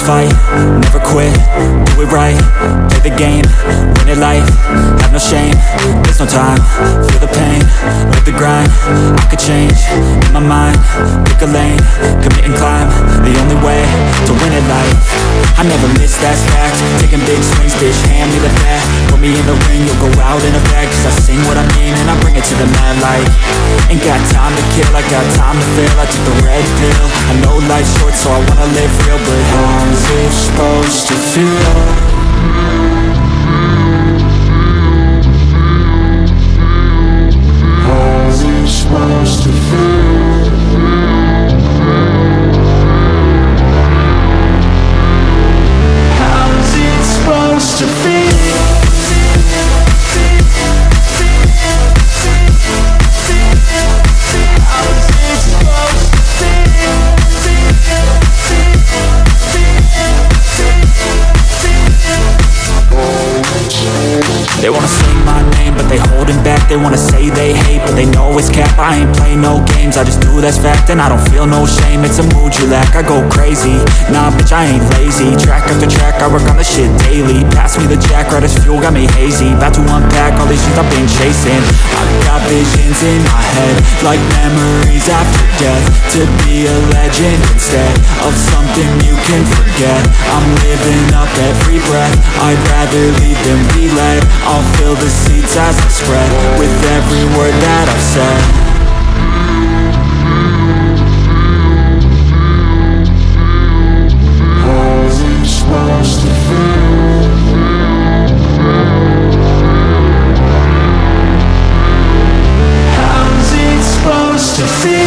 fight, never quit, do it right, play the game, win it life, have no shame, there's no time, feel the pain, live the grind, I could change, in my mind, pick a lane, commit and climb, the only way to win it life, I never miss, that's fact, taking big swings, bitch, hand me the bat, put me in the ring, you'll go out in a bag, cause I sing what I mean and I bring it to the mad light, ain't got time to kill, I got time to feel, I took the red pill, I know life's short so I wanna live real, but how's it supposed to feel? How's it supposed to feel? How's it supposed to feel? They wanna say my name, but they holding back. They wanna say they hate, but they know it's cap. I ain't play no games, I just do that's fact. And I don't feel no shame, it's a mood you lack. I go crazy, nah bitch I ain't lazy. Track after track, I work on the shit daily. Pass me the jack, right as fuel, got me hazy. About to unpack all these shit I've been chasing. I've got visions in my head, like memories after death. To be a legend instead of something you can forget. I'm living up every breath, I'd rather lead than be led. I'll fill the seats as I spread with every word that I've said. How's it supposed to feel? How's it supposed to feel?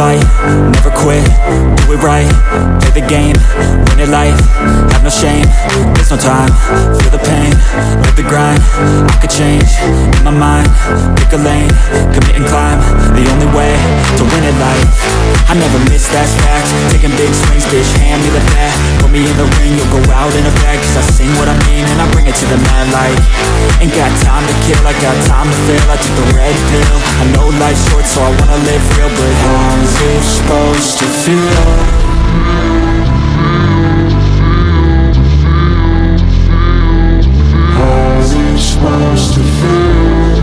Fight, never quit, do it right, play the game, win it life, have no shame, there's no time, feel the pain, live the grind, I could change, in my mind, pick a lane, commit and climb, the only way to win it life, I never miss, that's fact, taking big swings, bitch, hand me the bat, put me in the ring, you'll go out in a bag, cause I sing what I mean and I bring it to the mad light, ain't got time to kill, I got time to feel, I took the red pill, I know life's short so I wanna live real, but how's it supposed to feel? How's it supposed to feel?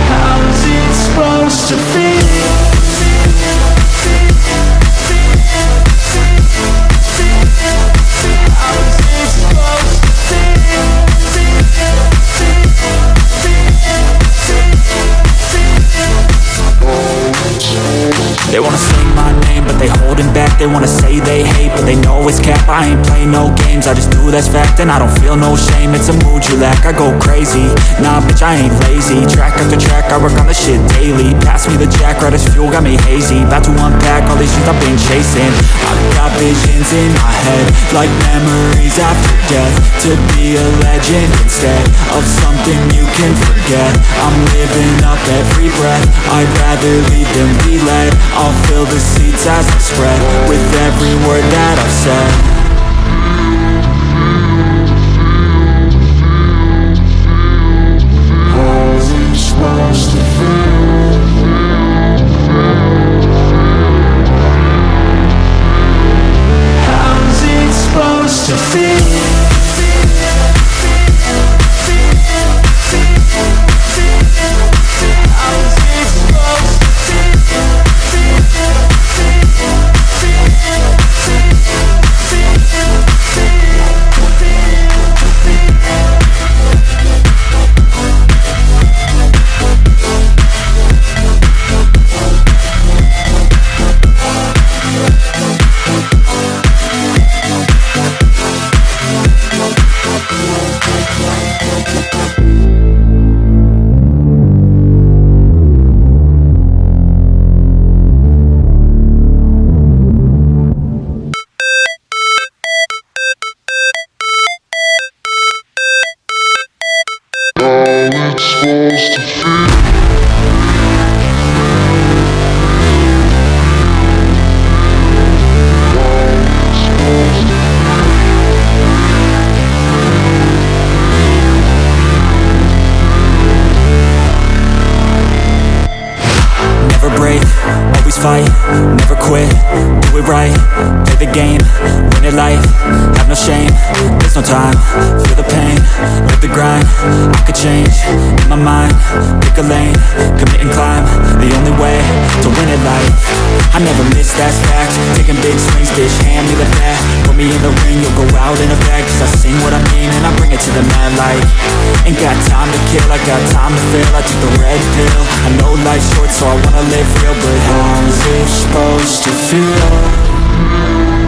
How's it supposed to feel? They wanna say my name, but they holding back. They wanna say they hate, but they know it's cap. I ain't play no games, I just do that's fact. And I don't feel no shame, it's a mood you lack. I go crazy, nah bitch I ain't lazy. Track after track, I work on the shit daily. Pass me the jack, right as fuel, got me hazy. About to unpack all these shit I've been chasing. I've got visions in my head, like memories after death. To be a legend instead of something you can forget. I'm living up every breath, I'd rather lead than be led. I'll fill the seats as I spread with every word that I've said. How's it supposed to feel? How's it supposed to feel? how it's supposed to feel. Never break, always fight, never quit, do it right, play the game, win it life, have no shame, there's no time, feel the pain, live the grind, I could change, in my mind, pick a lane, commit and climb, the only way to win it life, I never miss, that's fact, taking big swings, bitch, hand me the bat, put me in the ring, you'll go out in a bag, cause I sing what I mean and I bring it to the mad light, ain't got time to kill, I got time to feel, I took the red pill, I know life's short so I wanna live real, but how's it supposed to feel?